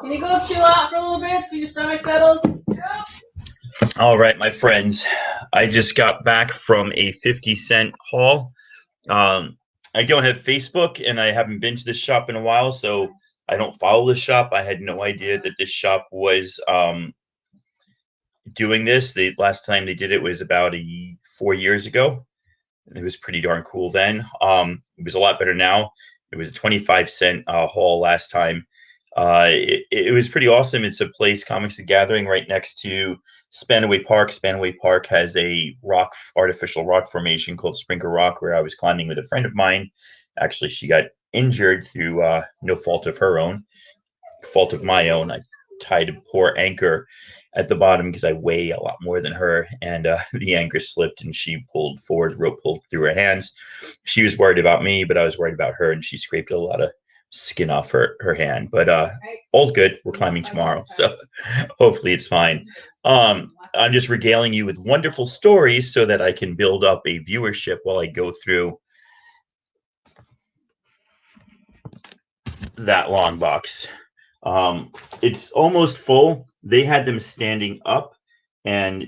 Can you go chill out for a little bit so your stomach settles? All right, my friends. I just got back from a 50 Cent haul. Um, I don't have Facebook and I haven't been to this shop in a while, so I don't follow the shop. I had no idea that this shop was doing this. The last time they did it was about 4 years ago. It was pretty darn cool then. It was a lot better now. It was a 25 cent haul last time. It was pretty awesome. It's a place, Comics the Gathering, right next to Spanaway Park. Spanaway Park has a artificial rock formation called Springer Rock, where I was climbing with a friend of mine. Actually, she got injured through no fault of her own, fault of my own. I tied a poor anchor at the bottom because I weigh a lot more than her, and the anchor slipped and she pulled forward, rope pulled through her hands. She was worried about me, but I was worried about her, and she scraped a lot of skin off her hand. But all's good. We're climbing tomorrow, so hopefully it's fine. I'm just regaling you with wonderful stories so that I can build up a viewership while I go through that long box. It's almost full. They had them standing up, and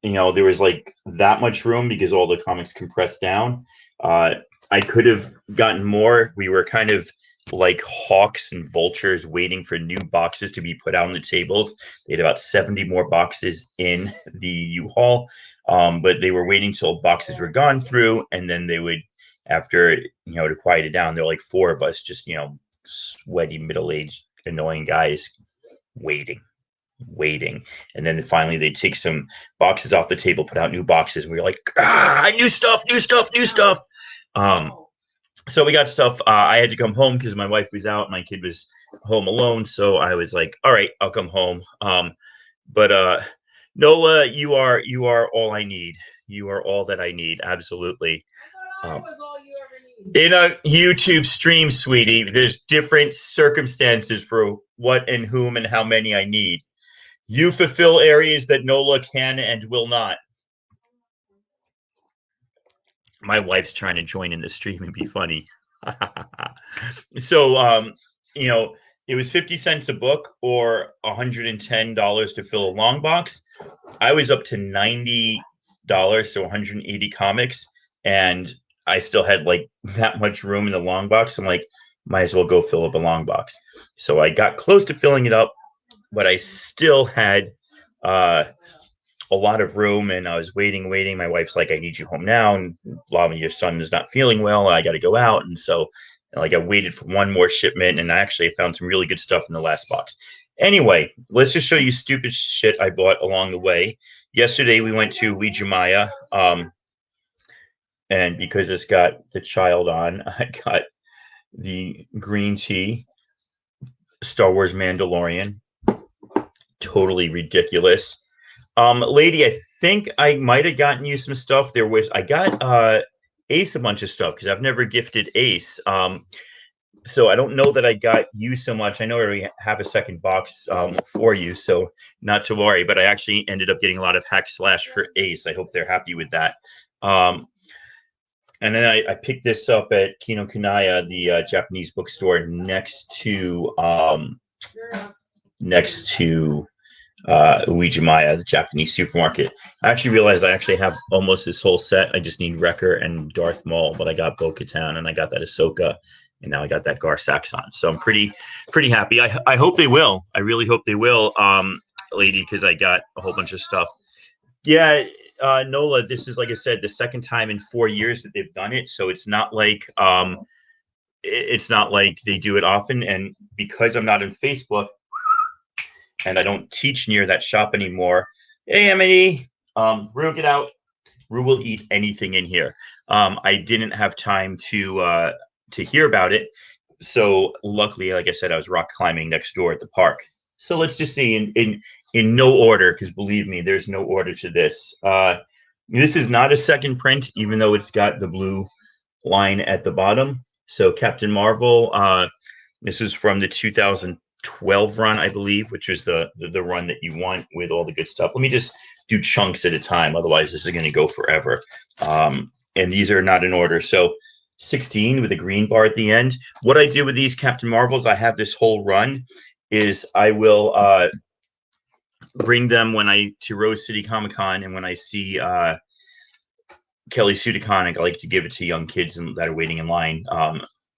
there was like that much room because all the comics compressed down. I could have gotten more. We were kind of like hawks and vultures waiting for new boxes to be put out on the tables. They had about 70 more boxes in the U-Haul, but they were waiting till boxes were gone through, and then they would, after to quiet it down. There were like four of us, just sweaty, middle-aged, annoying guys waiting. And then finally they take some boxes off the table, put out new boxes, and we were like, new stuff. So we got stuff. I had to come home because my wife was out, my kid was home alone, so I was like, all right, I'll come home. But Nola, you are all I need. You are all that I need. Absolutely. In a YouTube stream, sweetie, there's different circumstances for what and whom and how many I need. You fulfill areas that Nola can and will not. My wife's trying to join in the stream and be funny. So, it was 50 cents a book or $110 to fill a long box. I was up to $90, so 180 comics, and I still had like that much room in the long box. I'm like, might as well go fill up a long box. So I got close to filling it up, but I still had a lot of room, and I was waiting. My wife's like, I need you home now, and your son is not feeling well, and I got to go out. And so I waited for one more shipment, and I actually found some really good stuff in the last box. Anyway, let's just show you stupid shit I bought along the way. Yesterday we went to Ouija Maya, and because it's got the child on, I got the green tea Star Wars Mandalorian. Totally ridiculous. Lady, I think I might have gotten you some stuff. I got Ace a bunch of stuff because I've never gifted Ace. So I don't know that I got you so much. I know I already have a second box for you, so not to worry. But I actually ended up getting a lot of hack slash for Ace. I hope they're happy with that. And then I picked this up at Kinokuniya, the Japanese bookstore next to Ouija Maya, the Japanese supermarket. I actually realized I actually have almost this whole set. I just need Wrecker and Darth Maul, but I got Bo-Katan and I got that Ahsoka, and now I got that Gar Saxon. So I'm pretty happy. I hope they will. I really hope they will, lady, because I got a whole bunch of stuff. Yeah, Nola, this is, like I said, the second time in 4 years that they've done it. So it's not like they do it often. And because I'm not on Facebook, and I don't teach near that shop anymore. Hey, Emily, Rue, get out. Rue will eat anything in here. I didn't have time to hear about it, so luckily, like I said, I was rock climbing next door at the park. So let's just see in no order, because believe me, there's no order to this. This is not a second print, even though it's got the blue line at the bottom. So Captain Marvel, this is from the 2012 run, I believe, which is the run that you want with all the good stuff. Let me just do chunks at a time. Otherwise, this is going to go forever. And these are not in order. So 16 with a green bar at the end. What I do with these Captain Marvels, I have this whole run, is I will bring them to Rose City Comic Con, and when I see Kelly Sue DeConnick, I like to give it to young kids that are waiting in line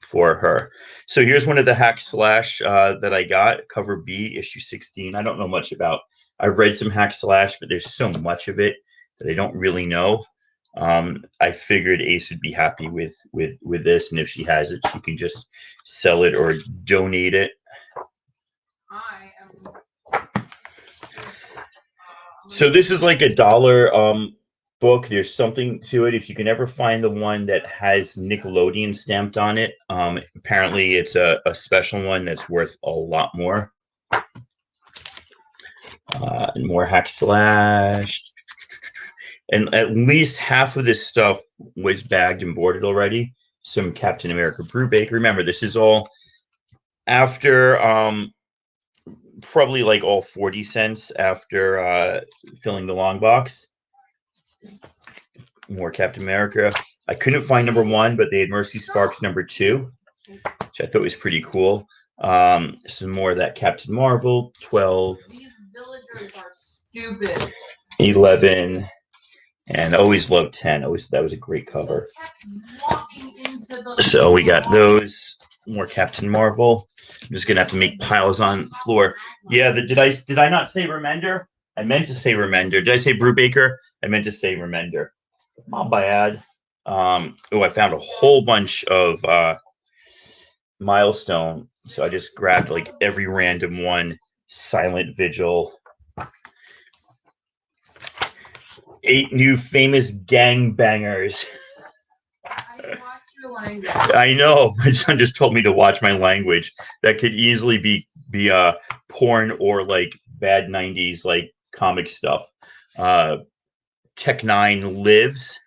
for her. So here's one of the Hack Slash that I got, cover B, issue 16. I don't know much about. I've read some Hack Slash, but there's so much of it that I don't really know. I figured Ace would be happy with this, and if she has it, she can just sell it or donate it. So this is like $1 book. There's something to it. If you can ever find the one that has Nickelodeon stamped on it, apparently it's a special one that's worth a lot more. And more Hack Slash. And at least half of this stuff was bagged and boarded already. Some Captain America Brubaker. Remember, this is all after probably like all 40 cents after filling the long box. More Captain America. I couldn't find #1, but they had Mercy Sparks #2, which I thought was pretty cool. Some more of that Captain Marvel, 12. These villagers are stupid. 11. And I always loved 10. That was a great cover. So we got those. More Captain Marvel. I'm just gonna have to make piles on the floor. Yeah, did I not say Remender? I meant to say Remender. Did I say Brubaker? I meant to say Remender. My bad. I found a whole bunch of Milestone. So I just grabbed like every random one. Silent Vigil. 8 new famous gangbangers. I know. My son just told me to watch my language. That could easily be porn or like bad 90s like comic stuff. Tech Nine Lives.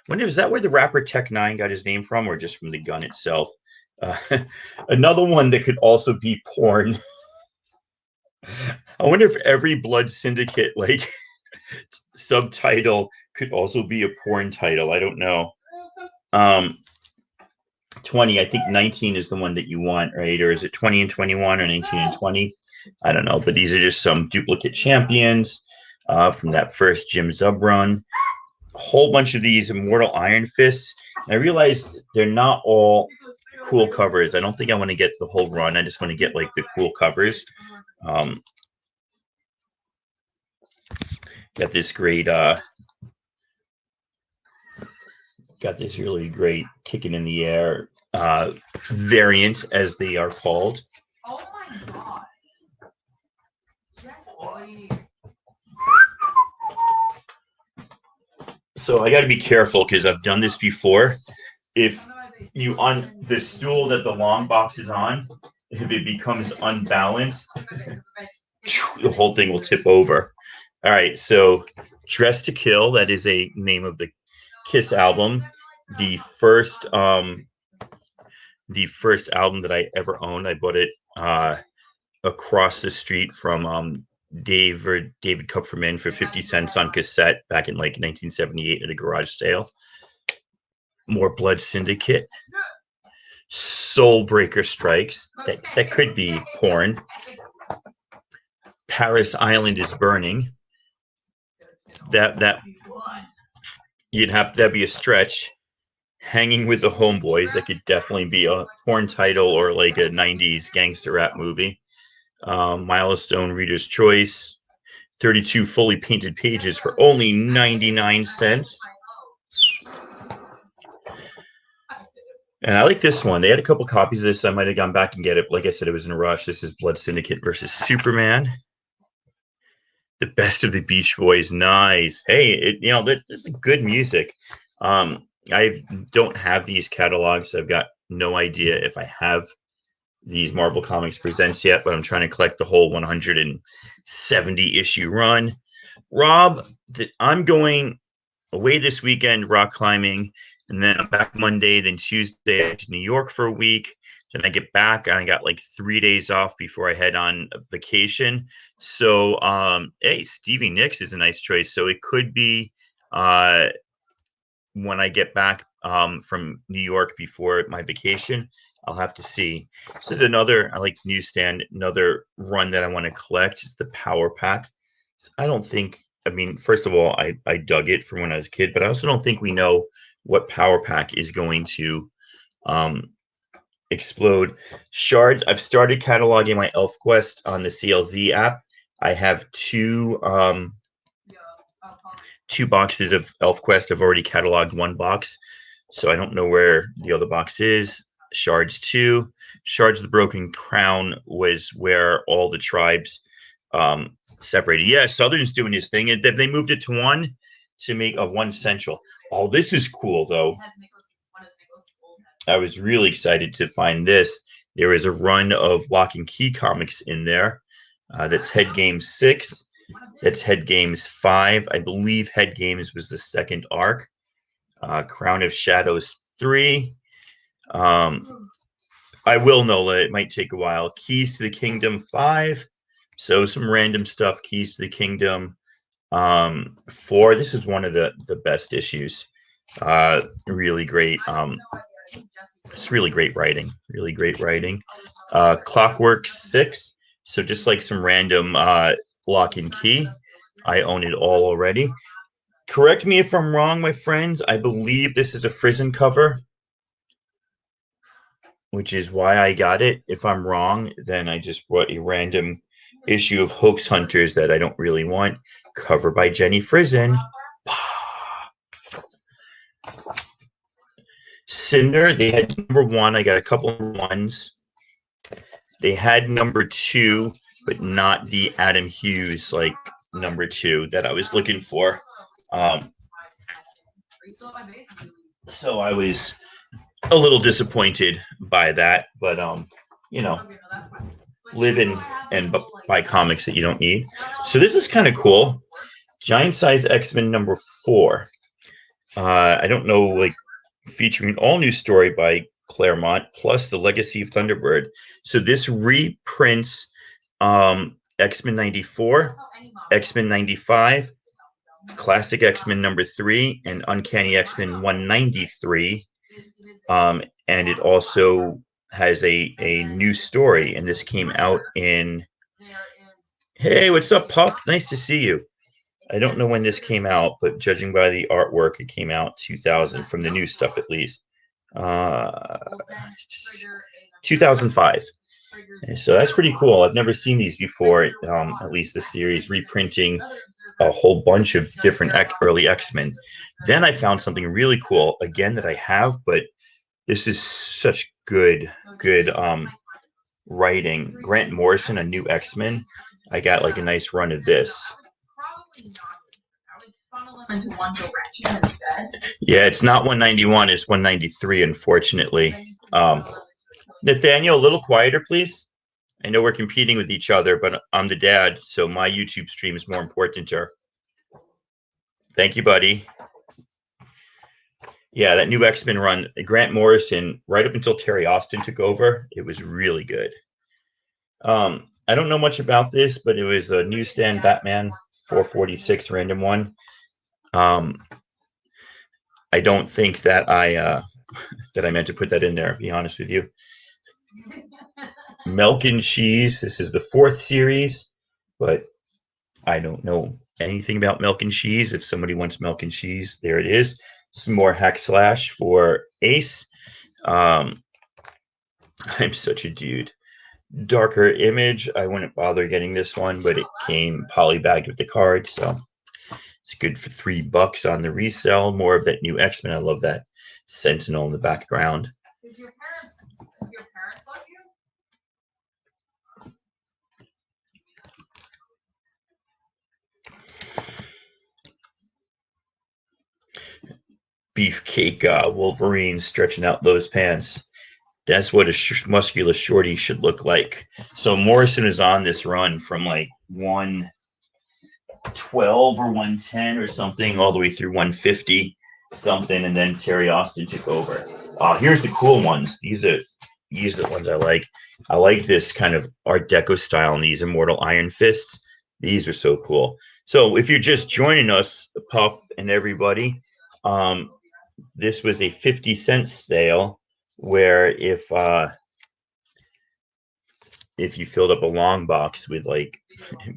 Is that where the rapper Tech Nine got his name from, or just from the gun itself? Another one that could also be porn. I wonder if every Blood Syndicate like subtitle could also be a porn title. I don't know. 20, I think 19 is the one that you want, right? Or is it 20 and 21 or 19 and 20? I don't know, but these are just some duplicate champions from that first Jim Zub run. A whole bunch of these Immortal Iron Fists. And I realized they're not all cool covers. I don't think I want to get the whole run. I just want to get like the cool covers. Got this great got this really great kicking in the air variants, as they are called. Oh my god. Yes, what do you need? So I got to be careful because I've done this before. If you on the stool that the long box is on, if it becomes unbalanced, the whole thing will tip over. All right, so Dress to Kill, that is a name of the Kiss album. The first album that I ever owned. I bought it across the street from David Kupferman for 50 cents on cassette back in like 1978 at a garage sale. More Blood Syndicate. Soulbreaker Strikes. That could be porn. Paris Island is Burning. That'd be a stretch. Hanging with the Homeboys. That could definitely be a porn title or like a 90s gangster rap movie. Milestone Reader's Choice. 32 fully painted pages for only 99 cents. And I like this one. They had a couple copies of this. I might have gone back and get it. Like I said, it was in a rush. This is Blood Syndicate versus Superman. The Best of the Beach Boys. Nice. Hey, that's good music. I don't have these catalogs. So I've got no idea if I have these Marvel Comics Presents yet, but I'm trying to collect the whole 170 issue run. Rob, I'm going away this weekend rock climbing, and then I'm back Monday, then Tuesday to New York for a week. Then I get back and I got like 3 days off before I head on vacation. So, hey, Stevie Nicks is a nice choice. So it could be when I get back from New York before my vacation. I'll have to see. This is another, I like newsstand, another run that I want to collect. It's the Power Pack. I don't think, I mean, first of all, I dug it from when I was a kid, but I also don't think we know what Power Pack is going to um, explode. Shards, I've started cataloging my ElfQuest on the CLZ app. I have two boxes of ElfQuest. I've already cataloged one box, so I don't know where the other box is. Shards 2. Shards of the Broken Crown was where all the tribes separated. Yeah, Southern's doing his thing. And they moved it to one to make a one central. Oh, this is cool, though. I was really excited to find this. There is a run of Lock and Key comics in there. That's Head Games 6. That's Head Games 5. I believe Head Games was the second arc. Crown of Shadows 3. I will, Nola. It might take a while. Keys to the Kingdom 5. So some random stuff. Keys to the Kingdom 4. This is one of the best issues. Really great. It's really great writing. Really great writing. Clockwork 6. So just like some random Lock and Key. I own it all already. Correct me if I'm wrong, my friends. I believe this is a Frizzen cover, which is why I got it. If I'm wrong, then I just brought a random issue of Hoax Hunters that I don't really want. Cover by Jenny Frizzen. Cinder, they had number 1. I got a couple of ones. They had number 2, but not the Adam Hughes like number 2 that I was looking for. So I was a little disappointed by that, but you know, live and buy comics that you don't need. So this is kind of cool. Giant Size X-Men number 4. I don't know, like, featuring an all new story by Claremont plus the Legacy of Thunderbird. So this reprints X-Men 94, X-Men 95, Classic X-Men number 3, and Uncanny X-Men 193. And it also has a new story, and this came out in. Hey, what's up, Puff? Nice to see you. I don't know when this came out, but judging by the artwork, it came out 2000 from the new stuff at least. 2005. And so that's pretty cool. I've never seen these before, at least the series, reprinting a whole bunch of different early X-Men. Then I found something really cool, again, that I have, but this is such good writing. Grant Morrison, a new X-Men. I got like a nice run of this. Yeah, it's not 191, it's 193, unfortunately. Nathaniel, a little quieter, please. I know we're competing with each other, but I'm the dad, so my YouTube stream is more important to her. Thank you, buddy. Yeah, that new X-Men run, Grant Morrison, right up until Terry Austin took over, it was really good. I don't know much about this, but it was a newsstand Batman 446 random one. I don't think that I meant to put that in there, to be honest with you. Milk and Cheese. This is the 4th series, but I don't know anything about Milk and Cheese. If somebody wants Milk and Cheese, there it is. Some more Hack Slash for Ace. I'm such a dude. Darker Image. I wouldn't bother getting this one, but it came polybagged with the card, so it's good for $3 on the resale. More of that new X-Men. I love that Sentinel in the background. Did your parents love you? Beefcake Wolverine stretching out those pants. That's what a muscular shorty should look like. So Morrison is on this run from like 112 or 110 or something all the way through 150 something, and then Terry Austin took over. Here's the cool ones. These are the ones I like. I like this kind of Art Deco style in these Immortal Iron Fists. These are so cool. So if you're just joining us, Puff and everybody, this was a 50-cent sale where if you filled up a long box with like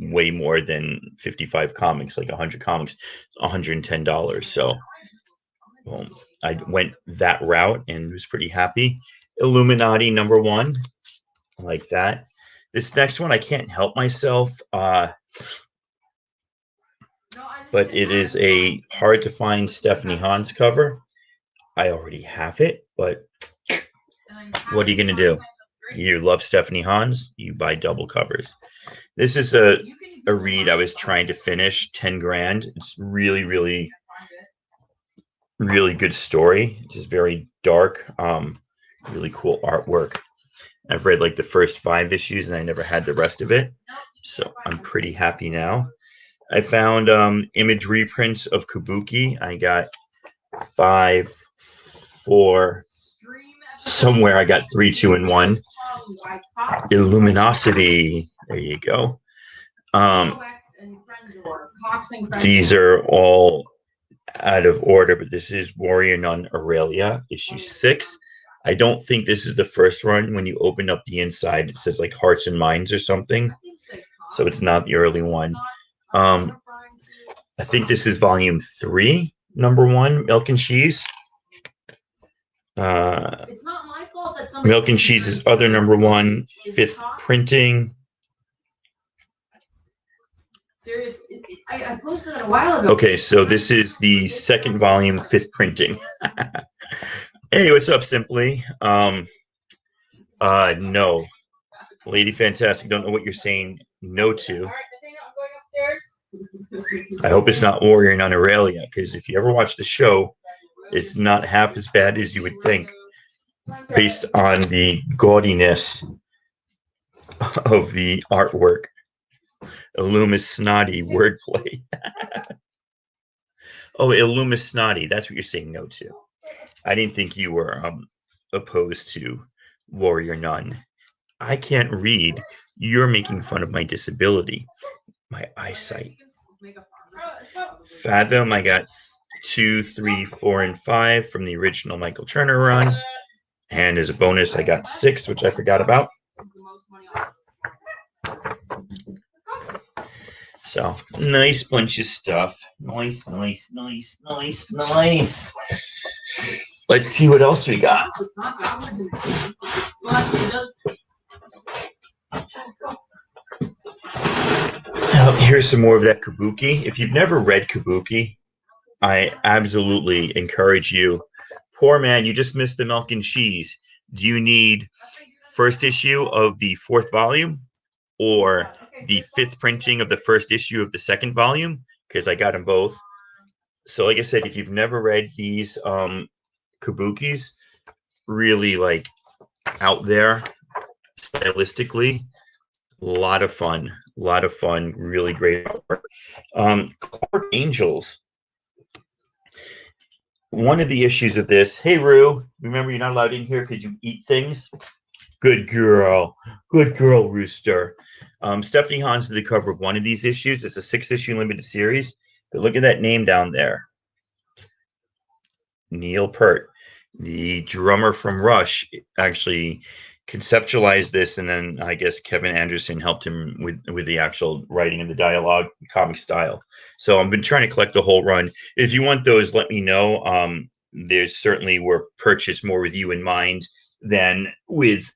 way more than 55 comics, like 100 comics, $110. So well, I went that route and was pretty happy. Illuminati #1, like that. This next one, I can't help myself, but it is a hard to find Stephanie Hans cover. I already have it, but what are you going to do? You love Stephanie Hans, you buy double covers. This is a read I was trying to finish, 10 grand. It's really, really, really good story. It's just very dark, really cool artwork. I've read like the first 5 issues and I never had the rest of it. So I'm pretty happy now. I found image reprints of Kabuki. I got 5, 4, somewhere I got 3, 2, and 1. Illuminosity. There you go. These are all out of order, but this is Warrior Nun Aurelia, issue 6. I don't think this is the first run. When you open up the inside, it says like Hearts and Minds or something. So it's not the early one. I think this is volume 3, #1, Milk and Cheese. It's not my fault that Milk and Cheese is other #1, 5th printing. Seriously, I posted it a while ago. Okay, so this is the 2nd volume, 5th printing. Hey, what's up, Simply? No. Lady Fantastic, don't know what you're saying no to. I hope it's not Warrior Nun Aurelia, because if you ever watch the show, it's not half as bad as you would think, based on the gaudiness of the artwork. Illumisnati wordplay. Oh, Illumisnati, that's what you're saying no to. I didn't think you were opposed to Warrior Nun. I can't read. You're making fun of my disability, my eyesight. Fathom, I got 2, 3, 4, and 5 from the original Michael Turner run. And as a bonus, I got 6, which I forgot about. So, nice bunch of stuff. Nice, nice, nice, nice, nice. Let's see what else we got. Now, here's some more of that Kabuki. If you've never read Kabuki, I absolutely encourage you. Poor man, you just missed the Milk and Cheese. Do you need first issue of the 4th volume or the 5th printing of the 1st issue of the 2nd volume? Because I got them both. So like I said, if you've never read these Kabukis, really like out there stylistically, a lot of fun, really great artwork. Clockwork Angels. One of the issues of this, hey Rue, remember you're not allowed in here because you eat things. Good girl, Rooster. Stephanie Hans did the cover of one of these issues. It's a 6-issue limited series. But look at that name down there. Neil Peart, the drummer from Rush, actually conceptualized this, and then I guess Kevin Anderson helped him with the actual writing and the dialogue, comic style. So I've been trying to collect the whole run. If you want those, let me know. There's certainly were purchased more with you in mind than with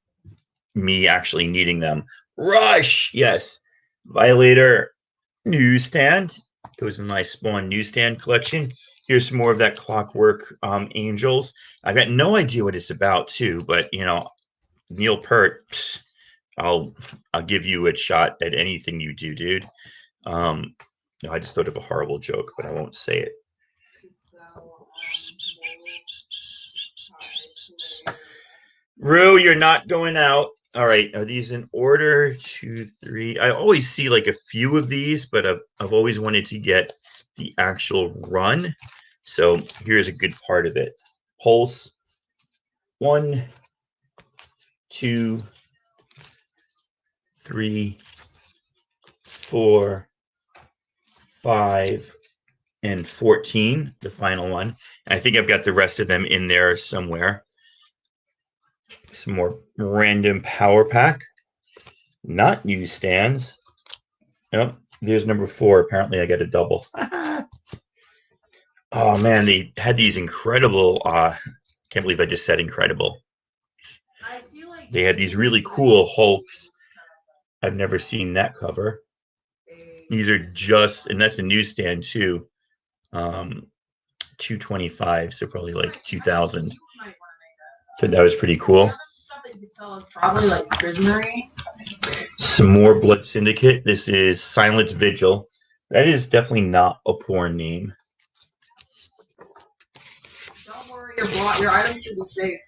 me actually needing them. Rush, yes. Violator newsstand. It was in my Spawn newsstand collection. Here's some more of that Clockwork Angels. I've got no idea what it's about too, but you know, Neil Peart, I'll give you a shot at anything you do, dude. No, I just thought of a horrible joke, but I won't say it. Rue, you're not going out. All right, are these in order? 2, 3. I always see like a few of these, but I've always wanted to get the actual run. So here's a good part of it. Pulse. 1, 2, 3, 4, 5, and 14, the final one. And I think I've got the rest of them in there somewhere. Some more random power pack. Not newsstands. Yep, there's number 4. Apparently I got a double. Oh man, they had these incredible can't believe I just said incredible. I feel like They had these really cool Hulks. I've never seen that cover. These are just, and that's a newsstand too. 225, so probably like 2000. So that was pretty cool. Probably like Prisonery. Some more Blood Syndicate. This is Silent Vigil. That is definitely not a porn name. Don't worry, your items should be safe.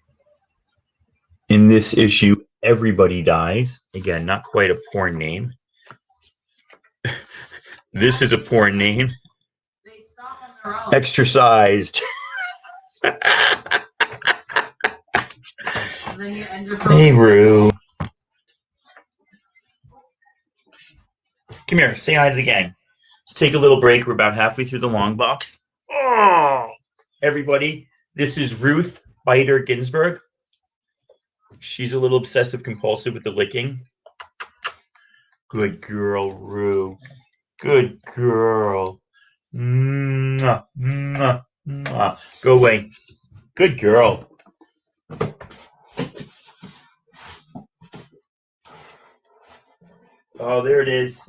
In this issue, Everybody Dies. Again, not quite a porn name. This is a porn name. They stop on their own. Exercised. Then you end your Hey, Rue. Come here. Say hi to the gang. Let's take a little break. We're about halfway through the long box. Oh, everybody, this is Ruth Bader Ginsburg. She's a little obsessive compulsive with the licking. Good girl, Rue. Good girl. Mwah, mwah, mwah. Go away. Good girl. Oh, there it is.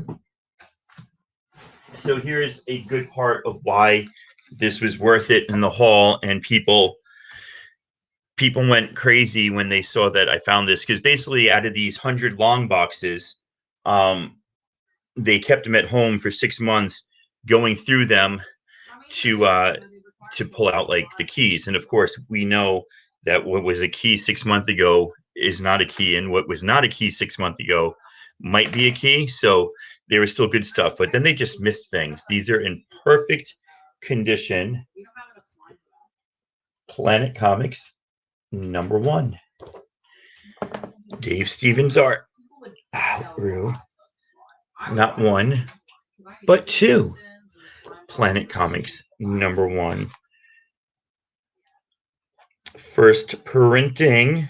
So here's a good part of why this was worth it in the haul, and people went crazy when they saw that I found this, because basically out of these 100 long boxes, they kept them at home for 6 months, going through them to pull out like the keys. And of course, we know that what was a key 6 months ago is not a key, and what was not a key 6 months ago might be a key. So they were still good stuff, but then they just missed things. These are in perfect condition. Planet Comics number 1. Dave Stevens art. Rue. Not 1, but 2. Planet Comics number 1. First printing.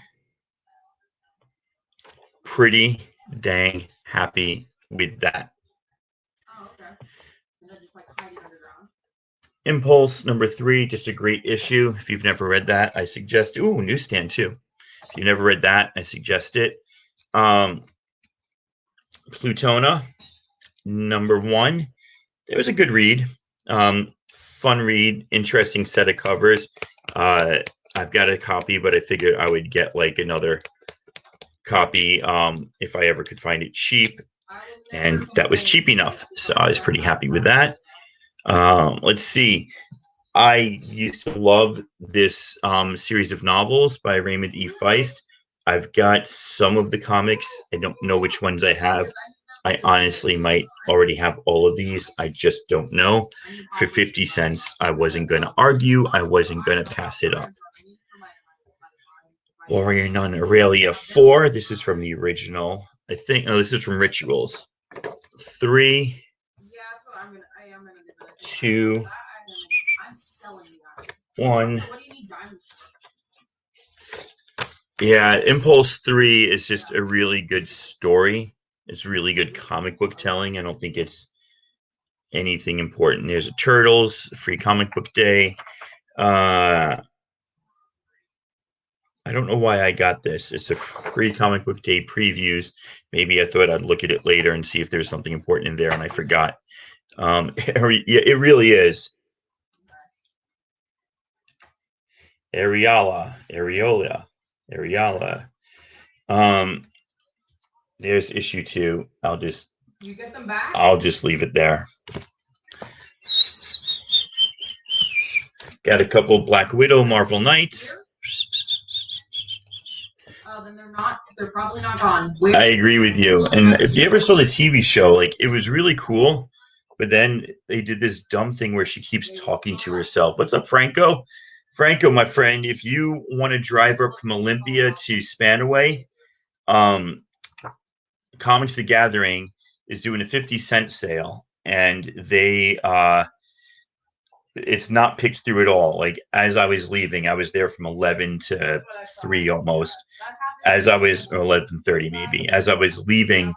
Pretty dang happy with that. Oh, okay. And then just like hide it underground. Impulse number 3, just a great issue. If you've never read that, I suggest. Ooh, newsstand too. If you've never read that, I suggest it. Plutona number 1. It was a good read. Fun read. Interesting set of covers. I've got a copy, but I figured I would get like another copy if I ever could find it cheap, and that was cheap enough, so I was pretty happy with that. Let's see, I used to love this series of novels by Raymond E. Feist. I've got some of the comics. I don't know which ones I have. I honestly might already have all of these. I just don't know. For 50 cents, I wasn't going to argue. I wasn't going to pass it up. Warrior Nun Aurelia 4. This is from the original. I think. Oh, this is from Rituals. 3. 2. 1. Yeah, Impulse 3 is just a really good story. It's really good comic book telling. I don't think it's anything important. There's a Turtles, free comic book day. I don't know why I got this. It's a free comic book day previews. Maybe I thought I'd look at it later and see if there's something important in there, and I forgot. It really is. Areola. There's issue 2. You get them back? I'll just leave it there. Got a couple Black Widow Marvel Knights. Oh, then they're probably not gone. I agree with you. And if you ever saw the TV show, like, it was really cool, but then they did this dumb thing where she keeps talking to herself. What's up, Franco? Franco, my friend, if you want to drive up from Olympia to Spanaway, Comics the Gathering is doing a 50-cent sale, and they it's not picked through at all. Like as I was leaving, I was there from 11 to 3 almost. As I was 11:30 maybe. As I was leaving,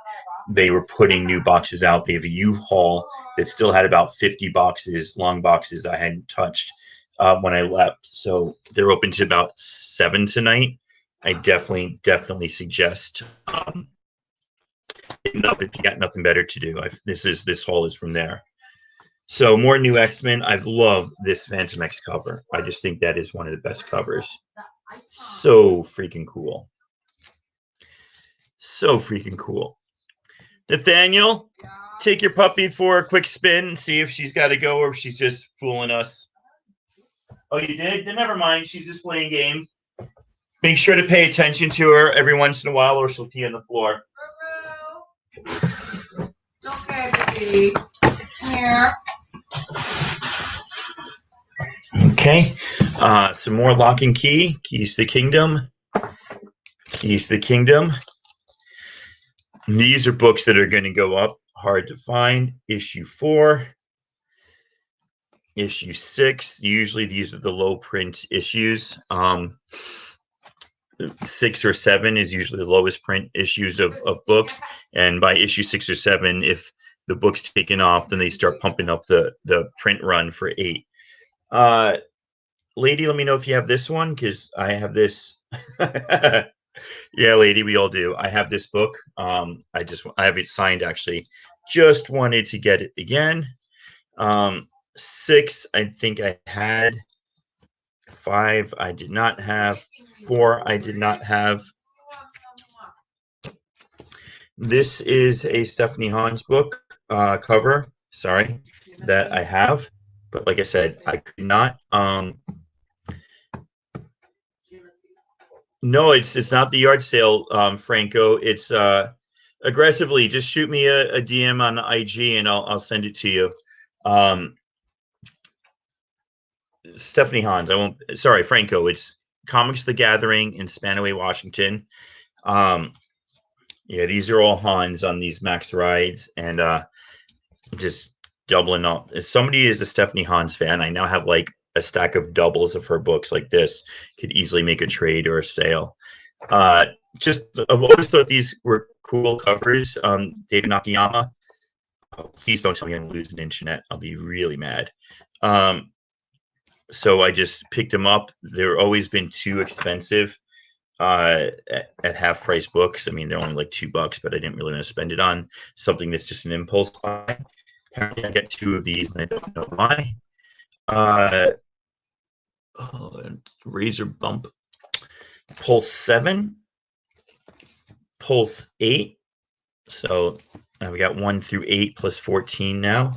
they were putting new boxes out. They have a U-Haul that still had about 50 boxes, long boxes I hadn't touched when I left. So they're open to about 7 tonight. I definitely suggest hitting up if you got nothing better to do. This haul is from there. So more new X-Men. I've loved this Phantom X cover. I just think that is one of the best covers. So freaking cool. So freaking cool. Nathaniel, take your puppy for a quick spin and see if she's got to go or if she's just fooling us. Oh, you did? Then never mind. She's just playing games. Make sure to pay attention to her every once in a while or she'll pee on the floor. It's okay, baby. Here. Okay. Some more Lock and Key. Keys to the Kingdom. Keys to the Kingdom. These are books that are going to go up. Hard to find. Issue 4. Issue 6. Usually these are the low print issues. 6 or 7 is usually the lowest print issues of books. And by issue 6 or 7, if the book's taken off, then they start pumping up the print run for 8. Lady, let me know if you have this one, because I have this. Yeah, lady, we all do. I have this book. I have it signed, actually. Just wanted to get it again. 6, I think I had. 5, I did not have. 4, I did not have. This is a Stephanie Hans book cover. Sorry, that I have. But like I said, I could not. No, it's not the yard sale, Franco. It's aggressively. Just shoot me a DM on the IG and I'll send it to you. Stephanie Hans. I won't. Sorry, Franco. It's Comics The Gathering in Spanaway, Washington. Yeah, these are all Hans on these Max rides, and just doubling up. If somebody is a Stephanie Hans fan, I now have like a stack of doubles of her books like this. Could easily make a trade or a sale. Just I've always thought these were cool covers. David Nakayama. Oh, please don't tell me I'm gonna lose an internet. I'll be really mad. So I just picked them up. They're always been too expensive at half price books. I mean, they're only like $2, but I didn't really want to spend it on something that's just an impulse buy. Apparently, I got 2 of these, and I don't know why. Razor Bump. Pulse 7. Pulse 8. So we got 1 through 8 plus 14 now.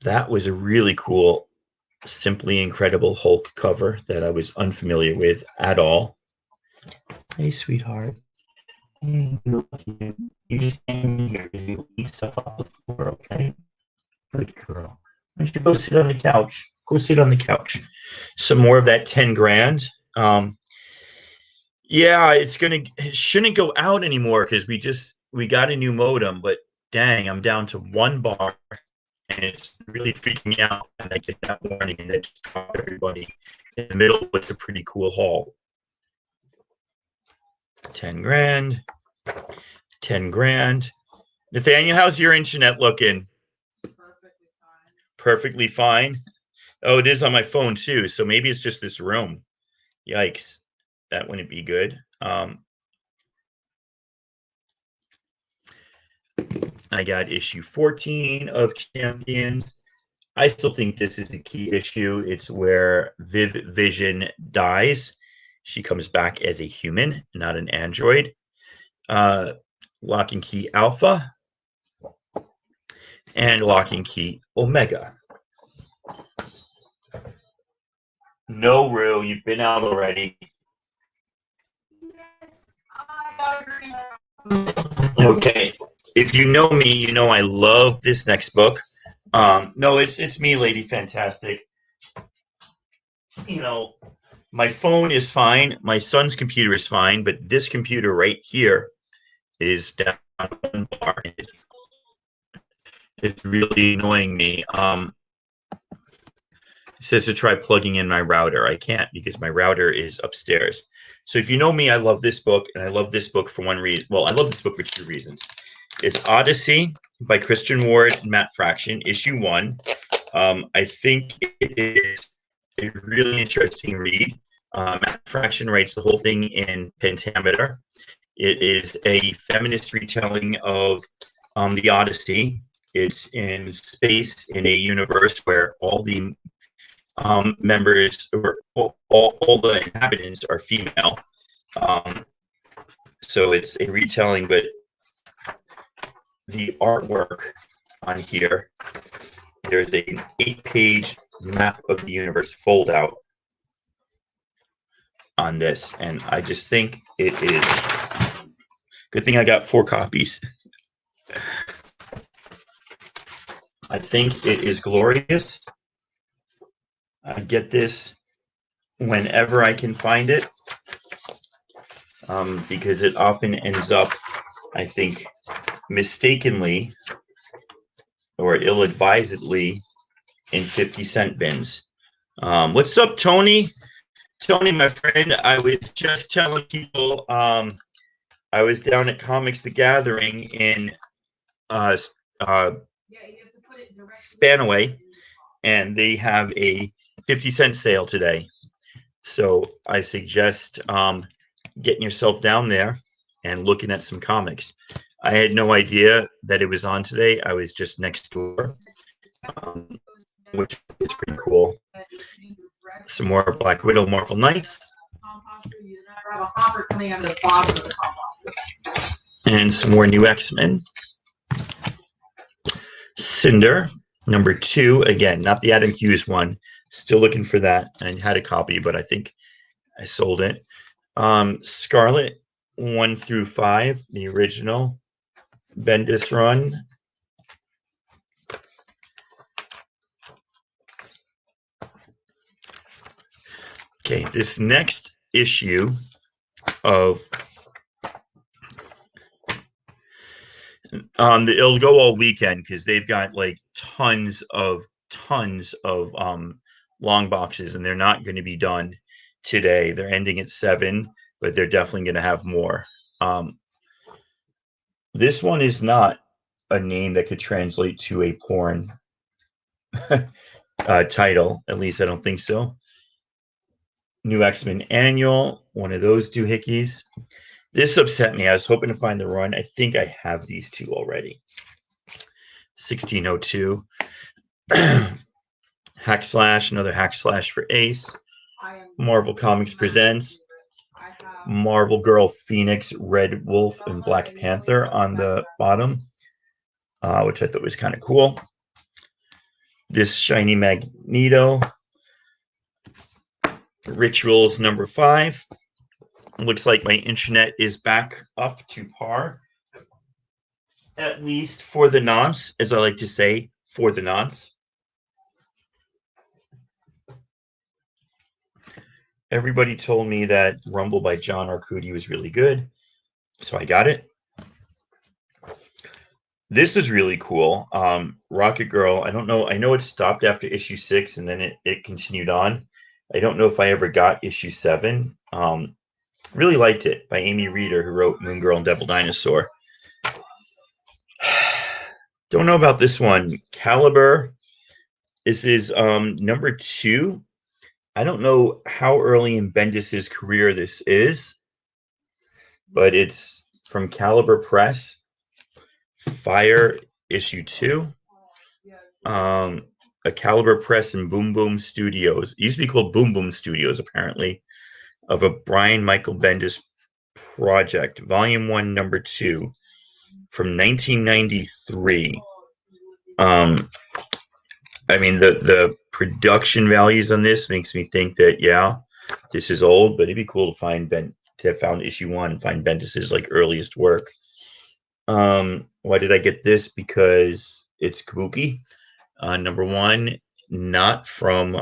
That was a really cool, Simply Incredible Hulk cover that I was unfamiliar with at all. Hey, sweetheart. Hey, you just stand in here because you'll eat stuff off the floor, okay? Good girl. Why don't you go sit on the couch? Go sit on the couch. Some more of that 10 grand. Yeah, it shouldn't go out anymore because we got a new modem, but dang, I'm down to 1 bar and it's really freaking me out. And I get that warning and that just dropped everybody in the middle with a pretty cool haul. 10 grand. 10 grand. Nathaniel, how's your internet looking? Perfectly fine. Oh, it is on my phone too, so maybe it's just this room. Yikes. That wouldn't be good. I got issue 14 of Champions. I still think this is a key issue. It's where Viv Vision dies. She comes back as a human, not an android. Lock and Key Alpha and Lock and Key Omega. No, Rue, you've been out already. Okay. If you know me, you know I love this next book. No, it's me, Lady Fantastic. You know, my phone is fine. My son's computer is fine, but this computer right here is down 1 bar. It's really annoying me. says to try plugging in my router. I can't because my router is upstairs. So if you know me, I love this book, and I love this book for one reason. Well, I love this book for two reasons. It's Odyssey by Christian Ward and Matt Fraction, issue 1. I think it is a really interesting read. Matt Fraction writes the whole thing in pentameter. It is a feminist retelling of the Odyssey. It's in space in a universe where all the members or all the inhabitants are female. So it's a retelling, but the artwork on here, there's an 8-page map of the universe fold out on this, and I just think it is good thing I got 4 copies. I think it is glorious. I get this whenever I can find it, because it often ends up, I think, mistakenly or ill-advisedly in 50-cent bins. What's up, Tony? Tony, my friend, I was just telling people I was down at Comics the Gathering in Spanaway, and they have a 50-cent sale today. So I suggest getting yourself down there and looking at some comics. I had no idea that it was on today. I was just next door, which is pretty cool. Some more Black Widow Marvel Knights. And some more new X-Men. Cinder, number 2. Again, not the Adam Hughes one. Still looking for that. I had a copy, but I think I sold it. Scarlet, 1 through 5, the original Bendis run. Okay, this next issue of it'll go all weekend because they've got like tons of long boxes, and they're not going to be done today. They're ending at 7, but they're definitely going to have more. This one is not a name that could translate to a porn title. At least I don't think so. New X-Men Annual, one of those doohickeys. This upset me. I was hoping to find the run. I think I have these 2 already. 1602. Hack Slash, another Hack Slash for Ace. Marvel Comics presents Marvel Girl Phoenix, Red Wolf, and Black Panther on the bottom, which I thought was kind of cool. This Shiny Magneto. Rituals number 5. Looks like my internet is back up to par. At least for the nonce, as I like to say, for the nonce. Everybody told me that Rumble by John Arcudi was really good, so I got it. This is really cool. Rocket Girl, I don't know. I know it stopped after issue 6, and then it continued on. I don't know if I ever got issue 7. Really liked it, by Amy Reeder, who wrote Moon Girl and Devil Dinosaur. Don't know about this one. Caliber. This is number 2. I don't know how early in Bendis's career this is, but it's from Caliber Press. Fire issue 2. A Caliber Press and Boom Boom Studios. It used to be called Boom Boom Studios, apparently, of a Brian Michael Bendis project. Volume 1, number 2, from 1993. I mean, the production values on this makes me think that, yeah, this is old, but it'd be cool to find to have found issue 1 and find Bendis's like earliest work. Why did I get this? Because it's Kabuki. Number 1, not from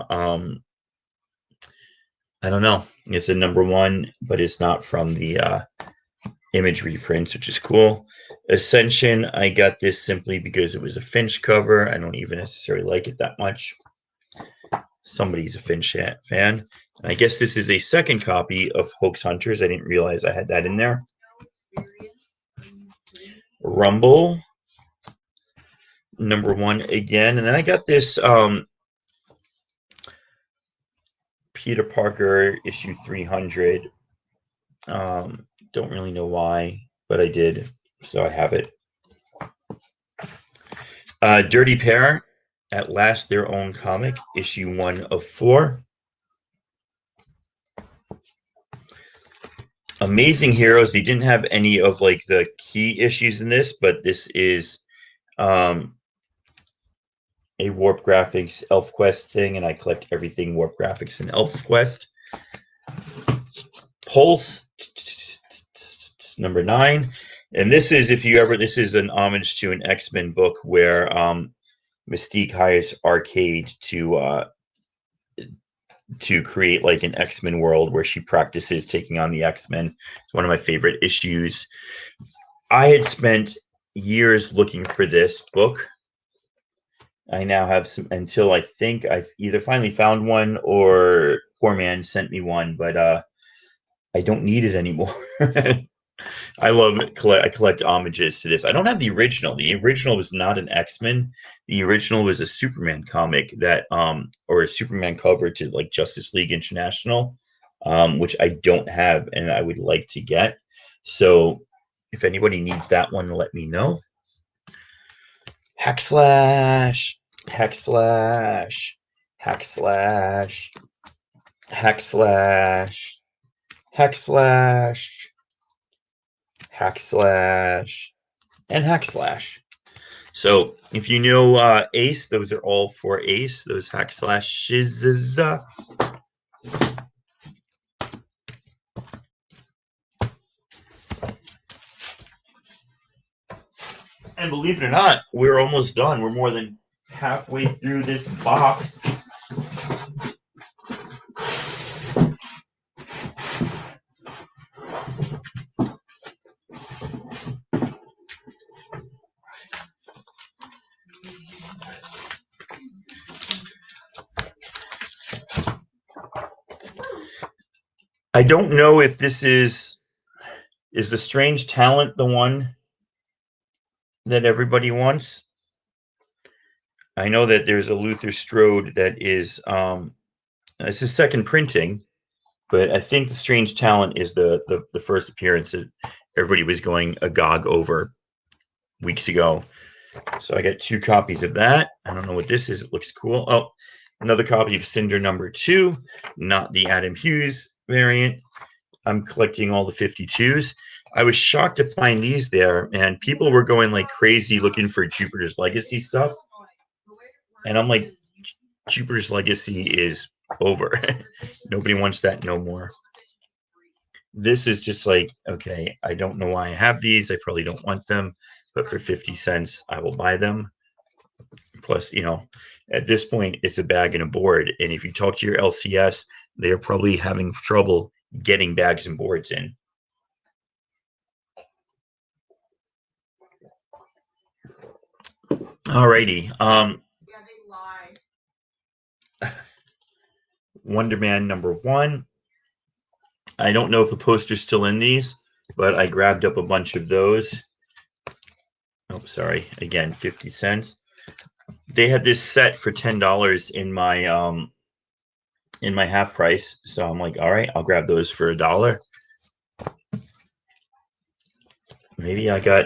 I don't know. It's a number 1, but it's not from the Image reprints, which is cool. Ascension, I got this simply because it was a Finch cover. I don't even necessarily like it that much. Somebody's a Finch fan. And I guess this is a second copy of Hoax Hunters. I didn't realize I had that in there. Rumble, #1 again. And then I got this Peter Parker issue 300. Don't really know why, but I did, so I have it. Dirty Pair, At Last Their Own Comic, issue 1 of 4. Amazing Heroes. They didn't have any of like the key issues in this, but this is a Warp Graphics ElfQuest thing, and I collect everything Warp Graphics and ElfQuest. Pulse, #9. And this is, this is an homage to an X-Men book where Mystique hires Arcade to create like an X-Men world where she practices taking on the X-Men. It's one of my favorite issues. I had spent years looking for this book. I now have some, until I think I've either finally found one or Poor Man sent me one, but I don't need it anymore. I love it. I collect homages to this. I don't have the original. The original was not an X-Men. The original was a Superman comic that, or a Superman cover to like Justice League International, which I don't have and I would like to get. So if anybody needs that one, let me know. Hack slash, hack slash, hack slash, hack slash, hack slash, hack slash, and hack slash. So if you know Ace, those are all for Ace, those hack slashes. And believe it or not, we're almost done. We're more than halfway through this box. I don't know if this is the Strange Talent the one that everybody wants. I know that there's a Luther Strode that is it's his second printing, but I think the Strange Talent is the first appearance that everybody was going agog over weeks ago. So I got 2 copies of that. I don't know what this is. It looks cool. Oh, another copy of Cinder #2, not the Adam Hughes variant. I'm collecting all the 52s. I was shocked to find these there, and people were going like crazy looking for Jupiter's Legacy stuff. And I'm like, Jupiter's Legacy is over. Nobody wants that no more. This is just like, okay, I don't know why I have these. I probably don't want them, but for 50 cents, I will buy them. Plus, at this point, it's a bag and a board. And if you talk to your LCS, they're probably having trouble getting bags and boards in. Alrighty. Wonder Man #1. I don't know if the poster's still in these, but I grabbed up a bunch of those. Oh, sorry. Again, 50 cents. They had this set for $10 in my half price. So I'm like, all right, I'll grab those for $1. Maybe I got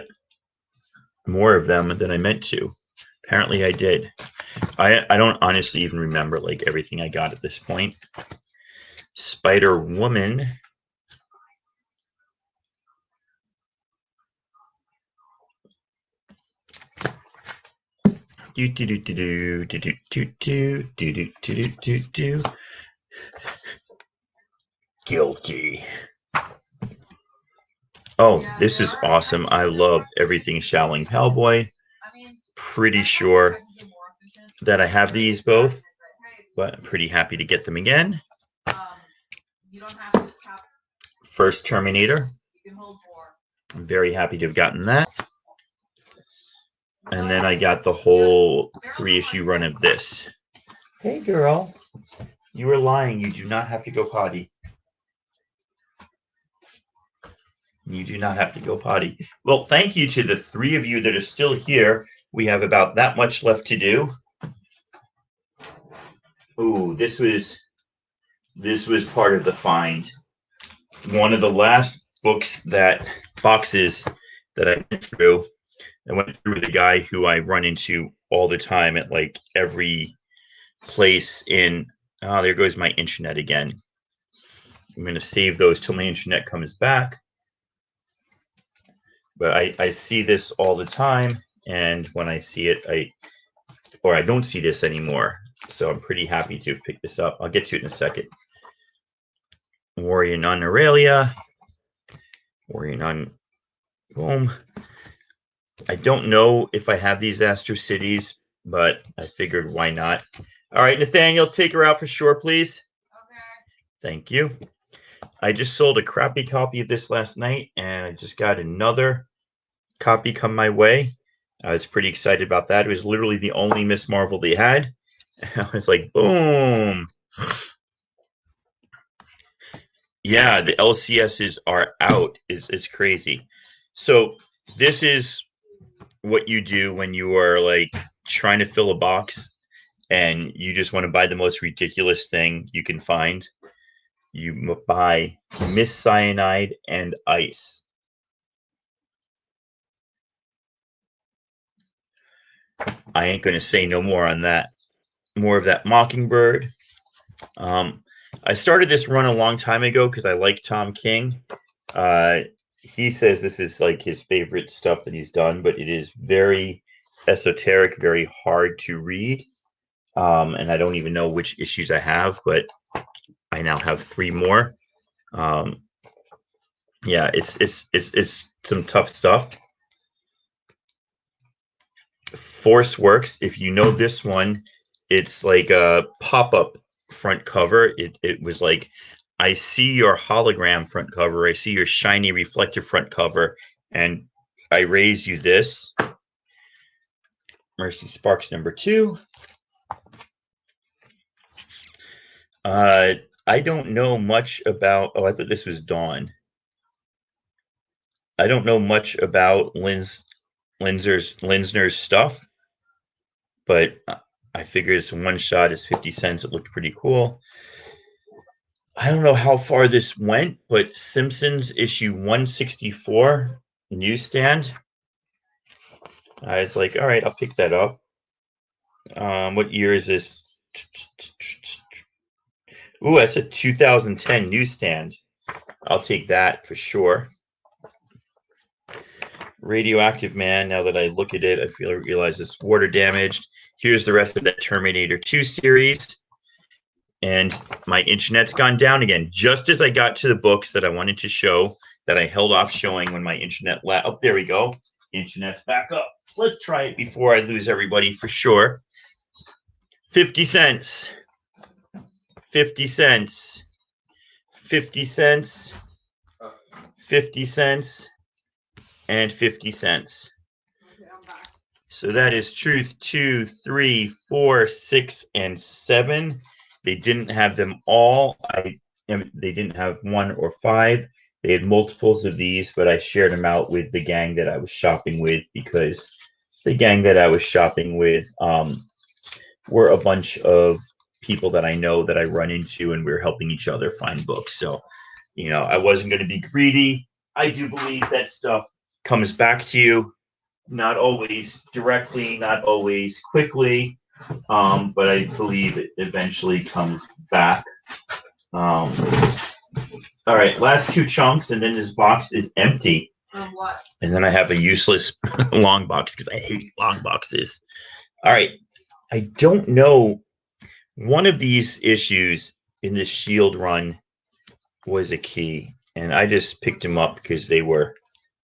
more of them than I meant to. Apparently I did. I don't honestly even remember like everything I got at this point. Spider Woman. Guilty. Oh, this is awesome. I love everything Shaolin Cowboy. Pretty sure that I have these both, but I'm pretty happy to get them again. First Terminator. I'm very happy to have gotten that. And then I got the whole 3-issue run of this. Hey, girl. You are lying. You do not have to go potty. You do not have to go potty. Well, thank you to the 3 of you that are still here. We have about that much left to do. Ooh, this was part of the find. One of the last boxes that I went through. I went through with a guy who I run into all the time at like every place in. Oh, there goes my internet again. I'm going to save those till my internet comes back. But I see this all the time, and when I see it, I don't see this anymore. So I'm pretty happy to pick this up. I'll get to it in a second. Warrior Nun Aurelia. Warrior Nun. Boom. I don't know if I have these Astro Cities, but I figured why not. All right, Nathaniel, take her out for sure, please. Okay. Thank you. I just sold a crappy copy of this last night, and I just got another copy come my way. I was pretty excited about that. It was literally the only Miss Marvel they had. I was like, boom. Yeah, the LCSs are out. It's crazy. So this is what you do when you are like trying to fill a box and you just want to buy the most ridiculous thing you can find. You buy Miss Cyanide and Ice. I ain't going to say no more on that. More of that Mockingbird. I started this run a long time ago because I like Tom King. He says this is like his favorite stuff that he's done, but it is very esoteric, very hard to read. And I don't even know which issues I have, but I now have 3 more. Yeah, it's some tough stuff. Force Works. If you know this one, it's like a pop-up front cover. It was like, I see your hologram front cover. I see your shiny reflective front cover, and I raise you this. Mercy Sparks #2. I don't know much about. Oh, I thought this was Dawn. I don't know much about Linsner's stuff, but I figured it's a one shot. It's 50 cents. It looked pretty cool. I don't know how far this went, but Simpsons issue 164 newsstand. I was like, all right, I'll pick that up. What year is this? Ooh, that's a 2010 newsstand. I'll take that for sure. Radioactive Man. Now that I look at it, I realize it's water damaged. Here's the rest of that Terminator 2 series. And my internet's gone down again. Just as I got to the books that I wanted to show, that I held off showing when my internet oh, there we go. Internet's back up. Let's try it before I lose everybody for sure. 50 cents. 50 cents. 50 cents. 50 cents. And 50 cents. Okay, I'm back. So that is Truth 2, 3, 4, 6, and 7. They didn't have them all. They didn't have 1 or 5. They had multiples of these, but I shared them out with the gang that I was shopping with, because the gang that I was shopping with were a bunch of people that I know that I run into, and we were helping each other find books. So, you know, I wasn't going to be greedy. I do believe that stuff comes back to you, not always directly, not always quickly, but I believe it eventually comes back. All right, last 2 chunks, and then this box is empty. What? And then I have a useless long box because I hate long boxes. All right, I don't know. One of these issues in the Shield run was a key, and I just picked them up because they were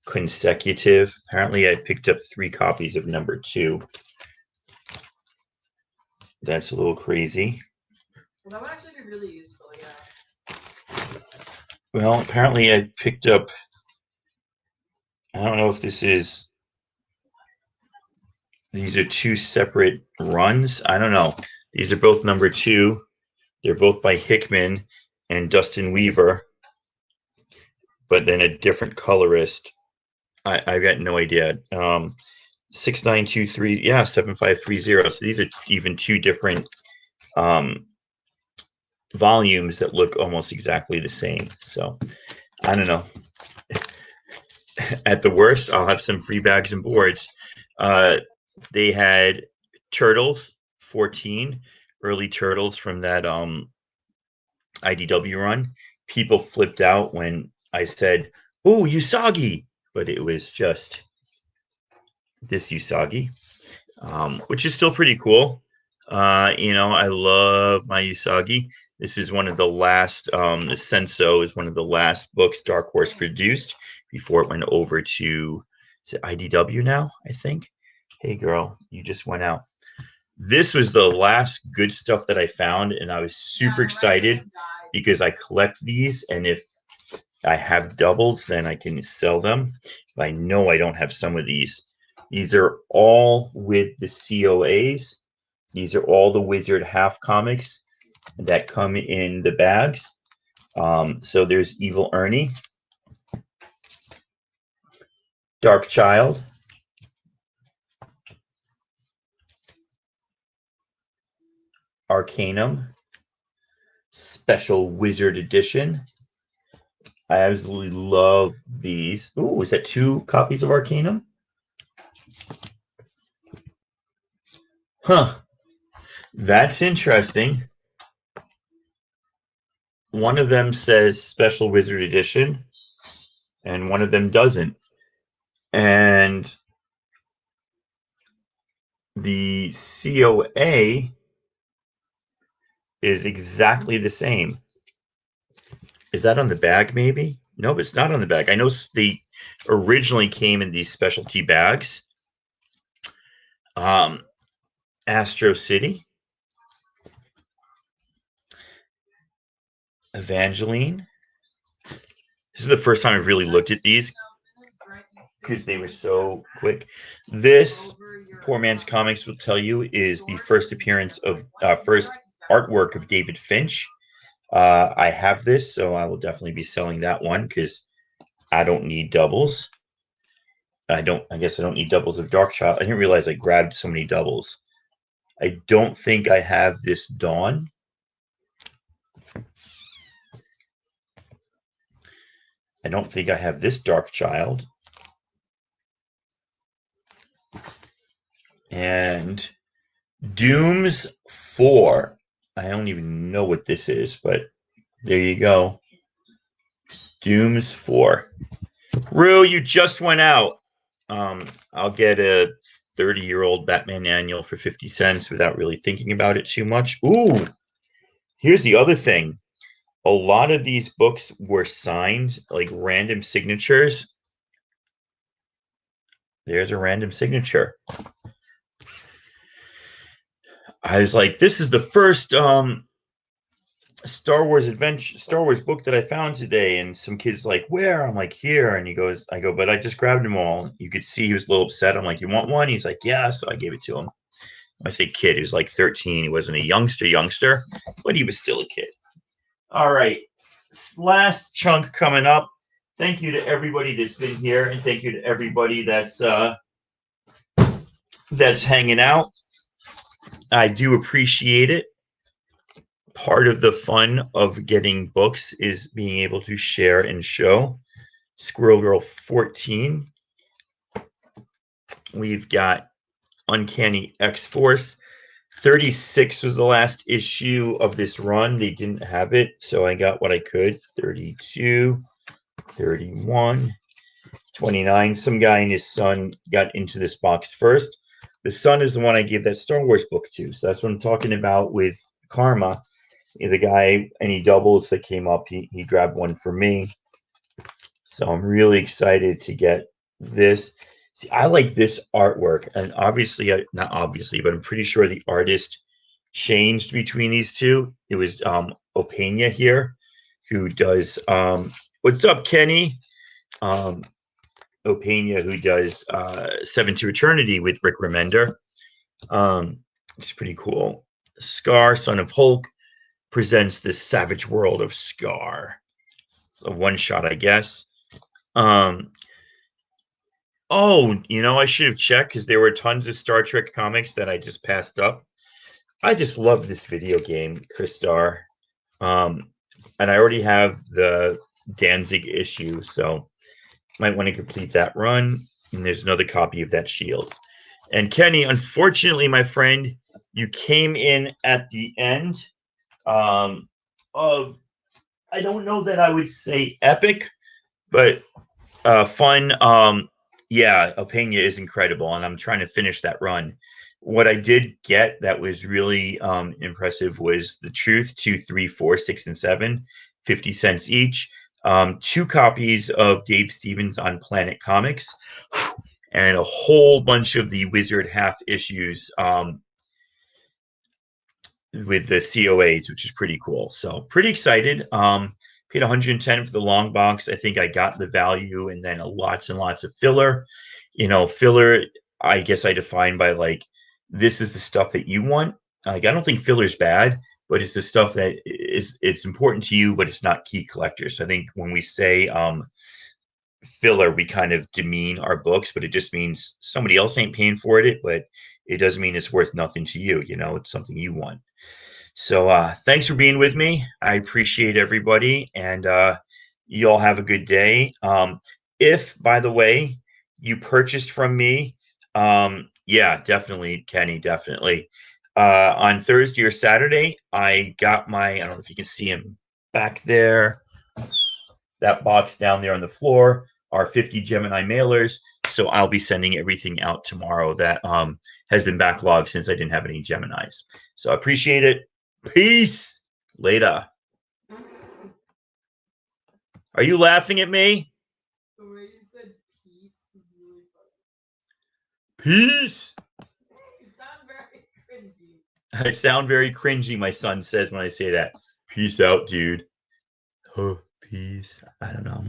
consecutive. Apparently, I picked up 3 copies of #2. That's a little crazy. Well, that would actually be really useful, yeah. Well, apparently I picked up, I don't know if these are 2 separate runs. I don't know. These are both #2. They're both by Hickman and Dustin Weaver, but then a different colorist. I got no idea. 6923, yeah, 7530. So these are even two different volumes that look almost exactly the same. So I don't know. At the worst, I'll have some free bags and boards. They had Turtles 14, early Turtles from that IDW run. People flipped out when I said, "Oh, Usagi," but it was just this Usagi, which is still pretty cool. I love my Usagi. This is one of the last. The Senso is one of the last books Dark Horse produced before it went over to, is it IDW now, I think. Hey, girl, you just went out. This was the last good stuff that I found, and I was super excited because I collect these, and if I have doubles, then I can sell them. But I know I don't have some of these. These are all with the COAs. These are all the Wizard half comics that come in the bags. So there's Evil Ernie, Dark Child, Arcanum, Special Wizard Edition. I absolutely love these. Ooh, is that 2 copies of Arcanum? Huh. That's interesting. One of them says Special Wizard Edition, and one of them doesn't. And the COA is exactly the same. Is that on the bag, maybe? Nope, it's not on the bag. I know they originally came in these specialty bags. Astro City, Evangeline. This is the first time I've really looked at these because they were so quick. This, Poor Man's Comics will tell you, is the first appearance of first artwork of David Finch. I have this, so I will definitely be selling that one because I don't need doubles. I guess I don't need doubles of Dark Child. I didn't realize I grabbed so many doubles. I don't think I have this Dawn. I don't think I have this Dark Child. And Dooms 4. I don't even know what this is, but there you go. Dooms 4. Rue, you just went out. I'll get a 30-year-old Batman annual for 50 cents without really thinking about it too much. Ooh, here's the other thing. A lot of these books were signed, like random signatures. There's a random signature. I was like, this is the first Star Wars book that I found today. And some kid's like, where? I'm like, here. And I go, but I just grabbed them all. You could see he was a little upset. I'm like, you want one? He's like, yeah. So I gave it to him. I say kid, he was like 13. He wasn't a youngster, but he was still a kid. All right. Last chunk coming up. Thank you to everybody that's been here, and thank you to everybody that's hanging out. I do appreciate it. Part of the fun of getting books is being able to share and show. Squirrel Girl 14. We've got Uncanny X-Force. 36 was the last issue of this run. They didn't have it, so I got what I could. 32, 31, 29. Some guy and his son got into this box first. The son is the one I gave that Star Wars book to. So that's what I'm talking about with Karma. The guy, any doubles that came up, he grabbed one for me. So I'm really excited to get this. See, I like this artwork, and obviously, not obviously, but I'm pretty sure the artist changed between these two. It was Opeña here, who does what's up, Kenny? Opeña, who does Seven to Eternity with Rick Remender. It's pretty cool. Scar, Son of Hulk, presents the Savage World of Scar. It's a one shot, I guess. Oh, I should have checked because there were tons of Star Trek comics that I just passed up. I just love this video game, Crystar. And I already have the Danzig issue, so might want to complete that run. And there's another copy of that shield. And Kenny, unfortunately, my friend, you came in at the end of, I don't know that I would say epic, but fun. Yeah, Openia is incredible, and I'm trying to finish that run. What I did get that was really impressive was The Truth 2, 3, 4, 6, and 7, 50 cents each. 2 copies of Dave Stevens on Planet Comics, and a whole bunch of the Wizard half issues with the COAs, which is pretty cool. So pretty excited. Paid 110 for the long box. I think I got the value, and then lots and lots of filler. Filler, I guess I define by like, this is the stuff that you want. Like, I don't think filler's bad, but it's the stuff that it's important to you, but it's not key collectors. So I think when we say filler, we kind of demean our books, but it just means somebody else ain't paying for it, but it doesn't mean it's worth nothing to you. It's something you want. So thanks for being with me. I appreciate everybody, and you all have a good day. If, by the way, you purchased from me, yeah, definitely, Kenny, definitely. On Thursday or Saturday, I got I don't know if you can see him back there, that box down there on the floor, our 50 Gemini mailers. So I'll be sending everything out tomorrow that has been backlogged since I didn't have any Geminis. So I appreciate it. Peace. Later. Are you laughing at me? The way you said peace was really funny. Peace. You sound very cringy. I sound very cringy, my son says when I say that. Peace out, dude. Oh, peace. I don't know.